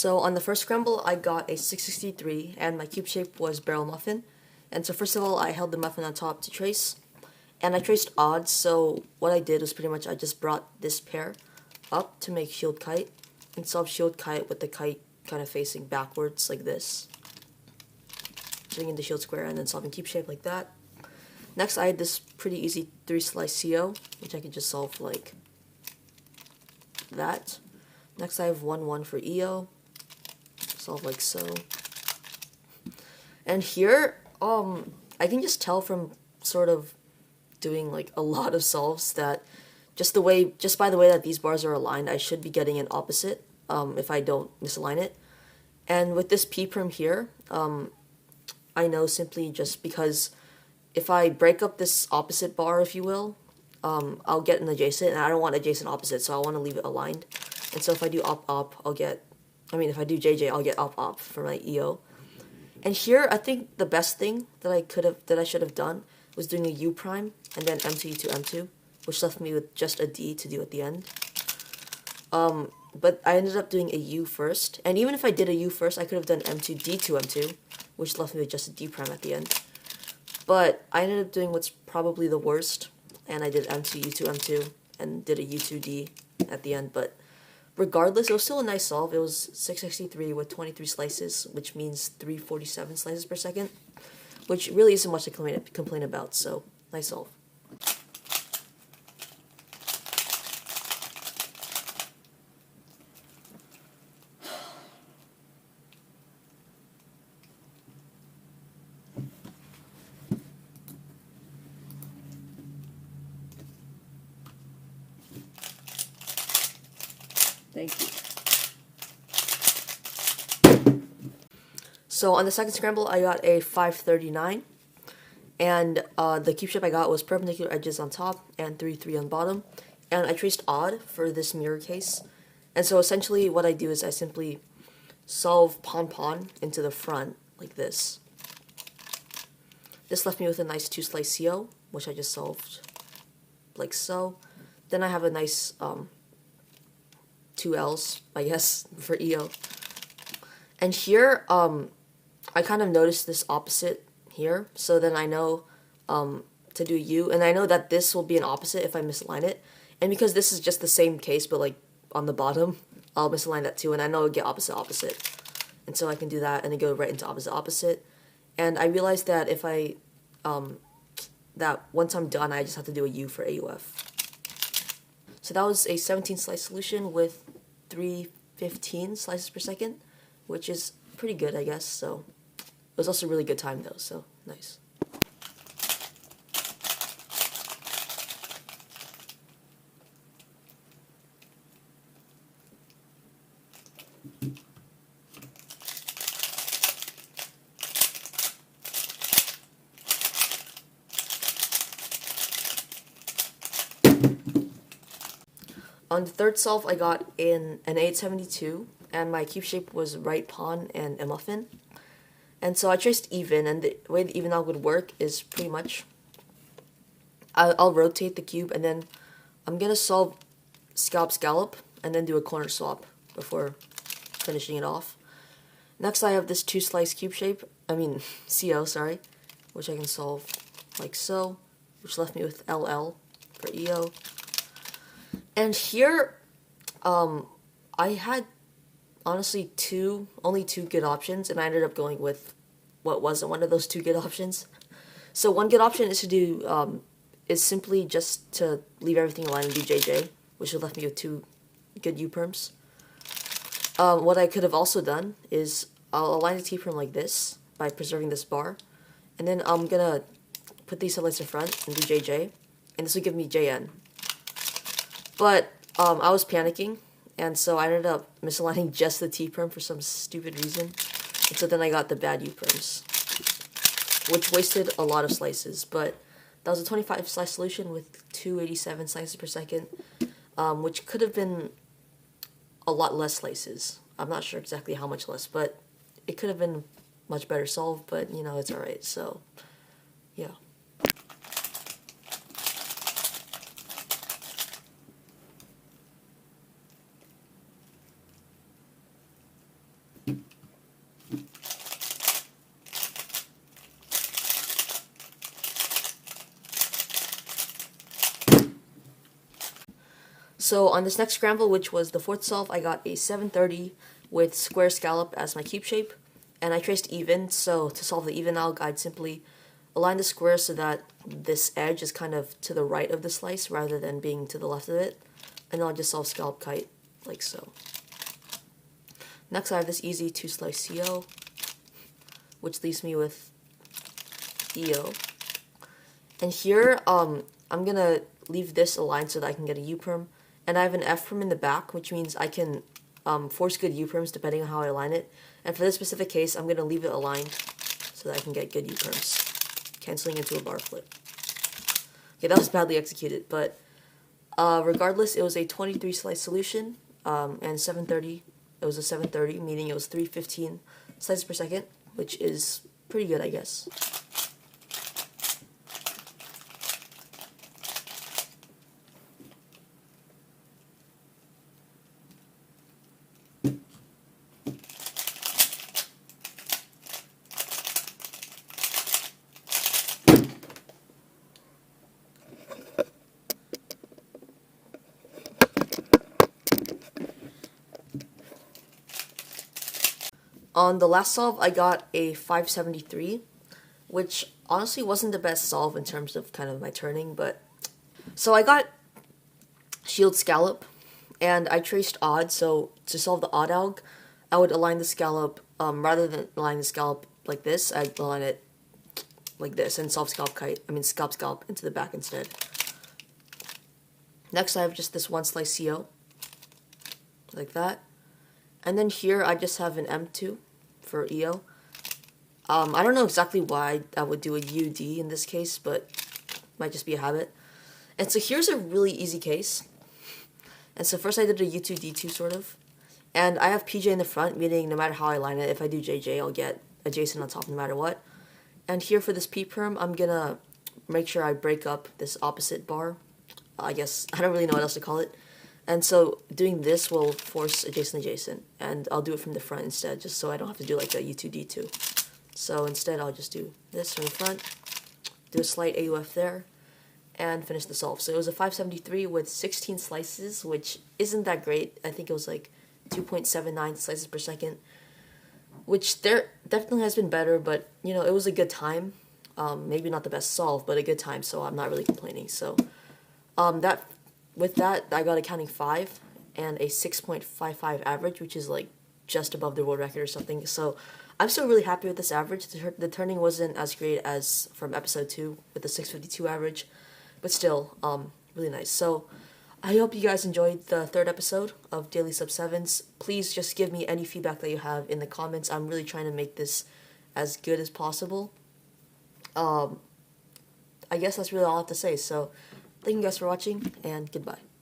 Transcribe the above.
So on the first scramble, I got a 663, and my cube shape was barrel muffin. And so first of all, I held the muffin on top to trace, and I traced odds. So what I did was pretty much I just brought this pair up to make shield kite, and solve shield kite with the kite kind of facing backwards like this, putting in the shield square, and then solving cube shape like that. Next, I had this pretty easy 3-slice CO, which I could just solve like that. Next, I have 1-1 for EO, solve like so. And here, I can just tell from sort of doing like a lot of solves that just by the way that these bars are aligned, I should be getting an opposite if I don't misalign it. And with this P prim here, I know simply just because if I break up this opposite bar, if you will, I'll get an adjacent, and I don't want adjacent opposite, so I want to leave it aligned. And so if I do op-op, if I do JJ, I'll get op-op for my EO. And here, I think the best thing that I should have done was doing a U prime, and then M2, E2, M2, which left me with just a D to do at the end. But I ended up doing a U first, and even if I did a U first, I could have done M2, D2, M2, which left me with just a D prime at the end. But I ended up doing what's probably the worst, and I did M2, U2, M2, and did a U2, D at the end. But regardless, it was still a nice solve. It was 663 with 23 slices, which means 347 slices per second, which really isn't much to complain about, so nice solve. Thank you. So on the second scramble, I got a 539, and the cube shape I got was perpendicular edges on top and 3-3 on bottom, and I traced odd for this mirror case. And so essentially what I do is I simply solve pawn into the front like this. This left me with a nice 2-slice CO, which I just solved like so. Then I have a nice 2 L's, I guess, for EO. And here, I kind of noticed this opposite here, so then I know to do U, and I know that this will be an opposite if I misalign it. And because this is just the same case, but like on the bottom, I'll misalign that too, and I know it'll get opposite. And so I can do that, and then go right into opposite. And I realized that if I, that once I'm done, I just have to do a U for AUF. So that was a 17-slice solution with 315 slices per second, which is pretty good, I guess. So it was also a really good time though, so nice. On the third solve, I got an 872, and my cube shape was right pawn and a muffin. And so I traced even, and the way the even out would work is pretty much I'll rotate the cube, and then I'm going to solve scallop, and then do a corner swap before finishing it off. Next, I have this 2-slice cube shape, CO, sorry, which I can solve like so, which left me with LL for EO. And here, I had honestly only two good options, and I ended up going with what wasn't one of those two good options. So one good option is to do, is simply just to leave everything aligned and do JJ, which would left me with 2 good U-perms. What I could have also done is I'll align the T-perm like this by preserving this bar, and then I'm gonna put these headlights in front and do JJ, and this will give me JN. But I was panicking, and so I ended up misaligning just the T-perm for some stupid reason, and so then I got the bad U-perms, which wasted a lot of slices. But that was a 25-slice solution with 287 slices per second, which could have been a lot less slices. I'm not sure exactly how much less, but it could have been much better solved, but you know, it's alright, so yeah. So on this next scramble, which was the fourth solve, I got a 730 with square scallop as my cube shape, and I traced even. So to solve the even alg, I'd simply align the square so that this edge is kind of to the right of the slice rather than being to the left of it, and then I'll just solve scallop kite like so. Next, I have this easy 2-slice CO, which leaves me with EO. And here, I'm gonna leave this aligned so that I can get a U-perm. And I have an F-perm in the back, which means I can force good U-perms depending on how I align it. And for this specific case, I'm gonna leave it aligned so that I can get good U-perms, canceling into a bar flip. Okay, that was badly executed, but regardless, it was a 23-slice solution, and 730. It was a 730, meaning it was 315 slices per second, which is pretty good, I guess. On the last solve, I got a 573, which honestly wasn't the best solve in terms of kind of my turning, but... So I got shield scallop, and I traced odd, so to solve the odd alg, I would align the scallop, rather than align the scallop like this, I'd align it like this, and solve scallop scallop into the back instead. Next I have just this 1-slice CO, like that. And then here I just have an M2 for EO. I don't know exactly why I would do a UD in this case, but it might just be a habit. And so here's a really easy case. And so first I did a U2 D2 sort of. And I have PJ in the front, meaning no matter how I line it, if I do JJ, I'll get adjacent on top no matter what. And here for this P perm, I'm gonna make sure I break up this opposite bar. I guess, I don't really know what else to call it. And so doing this will force adjacent, and I'll do it from the front instead, just so I don't have to do like a U2 D2. So instead I'll just do this from the front, do a slight AUF there, and finish the solve. So it was a 573 with 16 slices, which isn't that great. I think it was like 2.79 slices per second, which there definitely has been better, but you know, it was a good time. Maybe not the best solve, but a good time, so I'm not really complaining. So with that, I got a counting 5 and a 6.55 average, which is like just above the world record or something. So I'm still really happy with this average. The turning wasn't as great as from episode 2 with the 652 average, but still, really nice. So I hope you guys enjoyed the 3rd episode of Daily Sub-7s. Please just give me any feedback that you have in the comments. I'm really trying to make this as good as possible. I guess that's really all I have to say. So thank you guys for watching, and goodbye.